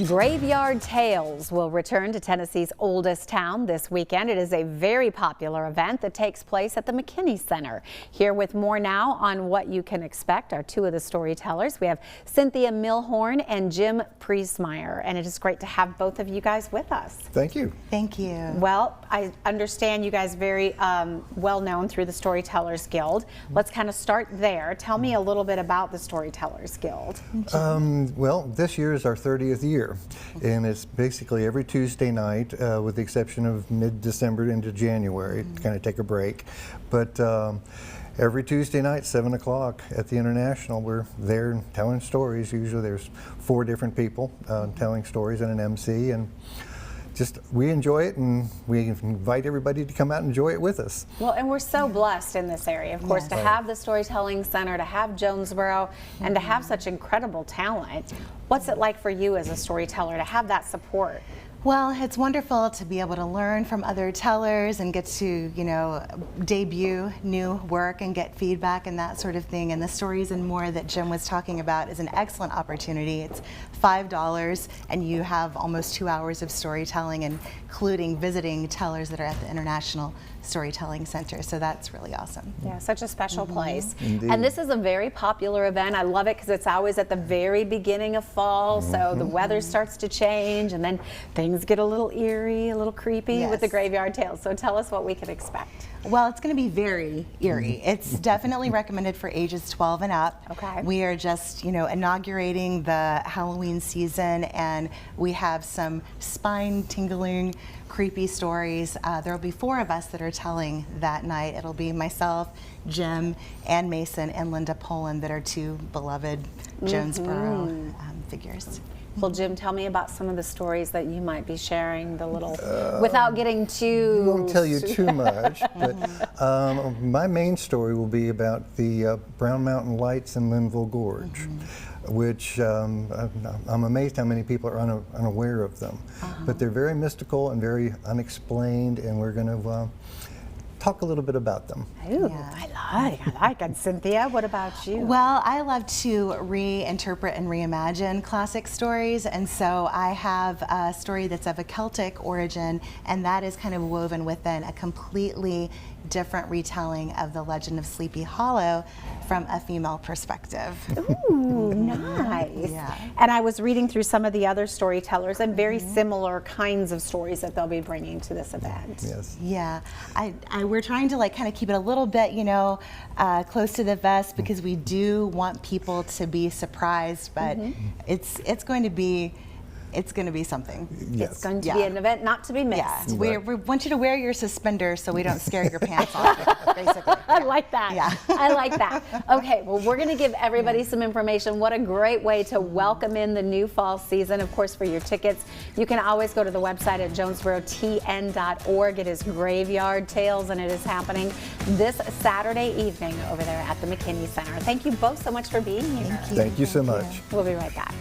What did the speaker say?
Graveyard Tales will return to Tennessee's oldest town this weekend. It is a very popular event that takes place at the McKinney Center. Here with more now on what you can expect are two of the storytellers. We have Cynthia Milhorn and Jim Priesmeyer, and it is great to have both of you guys with us. Thank you. Thank you. Well, I understand you guys very well known through the Storytellers Guild. Let's kind of start there. Tell me a little bit about the Storytellers Guild. Well, this year is our 30th year, and it's basically every Tuesday night, with the exception of mid-December into January, to kind of take a break. But every Tuesday night, 7 o'clock at the International, we're there telling stories. Usually there's 4 different people telling stories and an MC, and we enjoy it, and we invite everybody to come out and enjoy it with us. Well, and we're so blessed in this area, of course, to have the Storytelling Center, to have Jonesboro, and to have such incredible talent. What's it like for you as a storyteller to have that support? Well, it's wonderful to be able to learn from other tellers and get to, debut new work and get feedback and that sort of thing. And the Stories and More that Jim was talking about is an excellent opportunity. It's $5 and you have almost 2 hours of storytelling, including visiting tellers that are at the International Storytelling Center. So that's really awesome. Yeah, such a special place. Indeed. And this is a very popular event. I love it because it's always at the very beginning of fall, so the weather starts to change and then things get a little eerie, a little creepy with the Graveyard Tales. So tell us what we can expect. Well, it's going to be very eerie. It's definitely recommended for ages 12 and up. Okay. We are just, inaugurating the Halloween season, and we have some spine-tingling, creepy stories. There will be 4 of us that are telling that night. It'll be myself, Jim, Ann Mason, and Linda Poland that are 2 beloved Jonesboro figures. Well, Jim, tell me about some of the stories that you might be sharing, without getting too... I won't tell you too much, but my main story will be about the Brown Mountain Lights in Linville Gorge, which I'm amazed how many people are unaware of them. But they're very mystical and very unexplained, and we're going to talk a little bit about them. Ooh, I like it. Cynthia, what about you? Well, I love to reinterpret and reimagine classic stories, and so I have a story that's of a Celtic origin, and that is kind of woven within a completely different retelling of the legend of Sleepy Hollow from a female perspective. Ooh, nice. Yeah. And I was reading through some of the other storytellers and very similar kinds of stories that they'll be bringing to this event. Yes. Yeah, we're trying to kind of keep it a little bit, close to the vest, because we do want people to be surprised, but it's going to be something. Yes. It's going to be an event not to be missed. Yeah, we want you to wear your suspenders so we don't scare your pants off, basically. I like that. Yeah. I like that. Okay, well, we're going to give everybody some information. What a great way to welcome in the new fall season. Of course, for your tickets, you can always go to the website at jonesborotn.org. It is Graveyard Tales, and it is happening this Saturday evening over there at the McKinney Center. Thank you both so much for being here. Thank you so much. We'll be right back.